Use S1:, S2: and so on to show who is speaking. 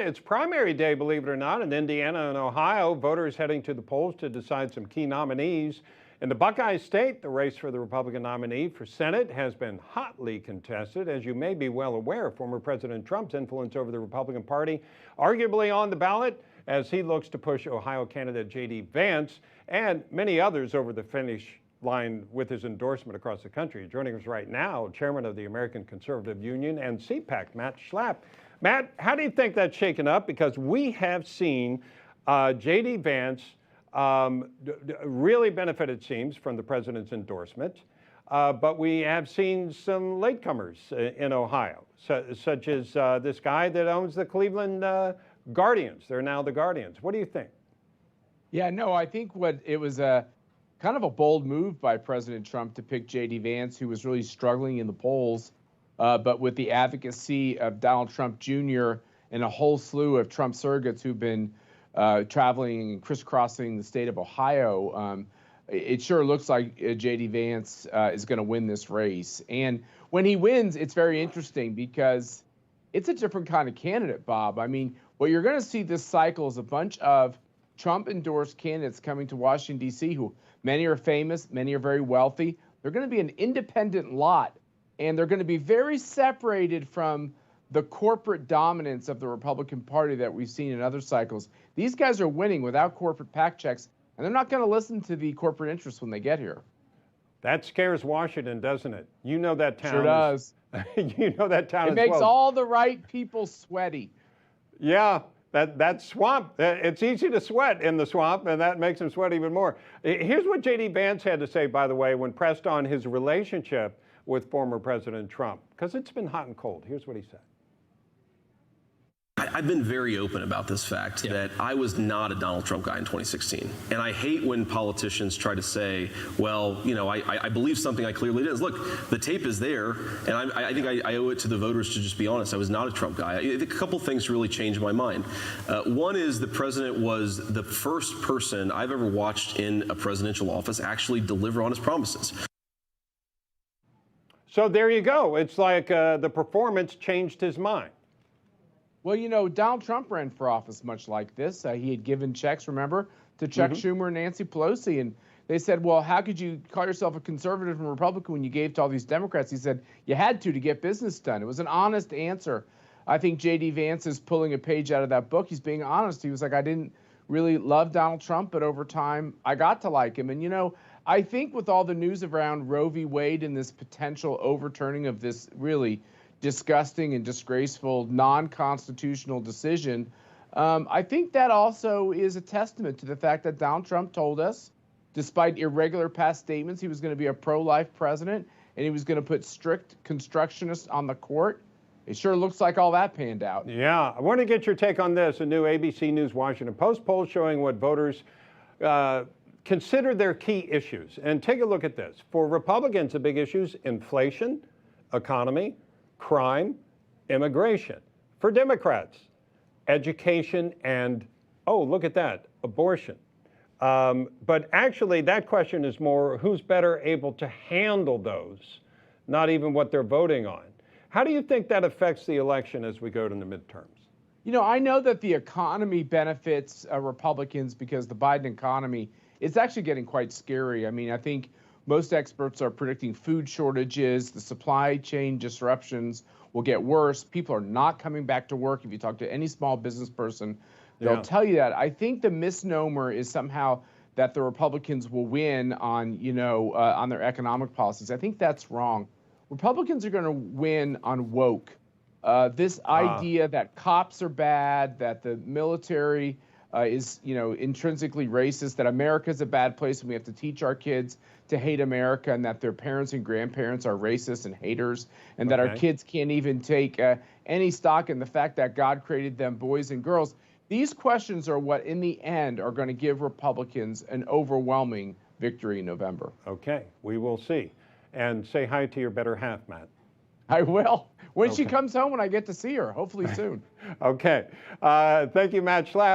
S1: It's primary day, believe it or not, in Indiana and Ohio. Voters heading to the polls to decide some key nominees. In the Buckeye State, the race for the Republican nominee for Senate has been hotly contested. As you may be well aware, former President Trump's influence over the Republican Party arguably on the ballot as he looks to push Ohio candidate J.D. Vance and many others over the finish line with his endorsement across the country. Joining us right now, Chairman of the American Conservative Union and CPAC, Matt Schlapp. Matt, how do you think that's shaken up? Because we have seen J.D. Vance really benefit, it seems, from the president's endorsement. But we have seen some latecomers in Ohio, such as this guy that owns the Cleveland Guardians. They're now the Guardians. What do you think?
S2: Yeah, no, I think it was a kind of a bold move by President Trump to pick J.D. Vance, who was really struggling in the polls. But with the advocacy of Donald Trump Jr. and a whole slew of Trump surrogates who've been traveling and crisscrossing the state of Ohio, it sure looks like J.D. Vance is going to win this race. And when he wins, it's very interesting because it's a different kind of candidate, Bob. I mean, what you're going to see this cycle is a bunch of Trump-endorsed candidates coming to Washington, D.C., who many are famous, many are very wealthy. They're going to be an independent lot. And they're going to be very separated from the corporate dominance of the Republican Party that we've seen in other cycles. These guys are winning without corporate PAC checks, and they're not going to listen to the corporate interests when they get here.
S1: That scares Washington, doesn't it? You know that town.
S2: Sure does.
S1: You know that town.
S2: It makes all the right people sweaty.
S1: Yeah, that swamp. It's easy to sweat in the swamp, and that makes them sweat even more. Here's what J.D. Vance had to say, by the way, when pressed on his relationship with former President Trump, because it's been hot and cold. Here's what he said.
S3: I've been very open about this fact that I was not a Donald Trump guy in 2016. And I hate when politicians try to say, well, you know, I believe something I clearly did. Look, the tape is there, and I think I owe it to the voters to just be honest. I was not a Trump guy. I think a couple things really changed my mind. One is the president was the first person I've ever watched in a presidential office actually deliver on his promises.
S1: So there you go. It's like the performance changed his mind.
S2: Well, you know, Donald Trump ran for office much like this. He had given checks, remember, to Chuck Schumer and Nancy Pelosi. And they said, well, how could you call yourself a conservative and Republican when you gave to all these Democrats? He said, you had to get business done. It was an honest answer. I think J.D. Vance is pulling a page out of that book. He's being honest. He was like, I didn't really love Donald Trump, but over time, I got to like him. And, you know, I think with all the news around Roe v. Wade and this potential overturning of this really disgusting and disgraceful non-constitutional decision, I think that also is a testament to the fact that Donald Trump told us, despite irregular past statements, he was going to be a pro-life president and he was going to put strict constructionists on the court. It sure looks like all that panned out.
S1: Yeah, I want to get your take on this. A new ABC News Washington Post poll showing what voters consider their key issues. And take a look at this. For Republicans, the big issues: inflation, economy, crime, immigration. For Democrats, education and, oh, look at that, abortion. But actually, that question is more who's better able to handle those, not even what they're voting on. How do you think that affects the election as we go to the midterms?
S2: You know, I know that the economy benefits Republicans because the Biden economy is actually getting quite scary. I mean, I think most experts are predicting food shortages, the supply chain disruptions will get worse. People are not coming back to work. If you talk to any small business person, they'll tell you that. I think the misnomer is somehow that the Republicans will win on, you know, on their economic policies. I think that's wrong. Republicans are going to win on woke. This idea that cops are bad, that the military is, you know, intrinsically racist, that America's a bad place and we have to teach our kids to hate America, and that their parents and grandparents are racist and haters, and that our kids can't even take any stock in the fact that God created them boys and girls. These questions are what, in the end, are going to give Republicans an overwhelming victory in November.
S1: Okay, we will see. And say hi to your better half, Matt.
S2: I will. When she comes home and I get to see her, hopefully soon.
S1: Okay. Thank you, Matt Schlapp.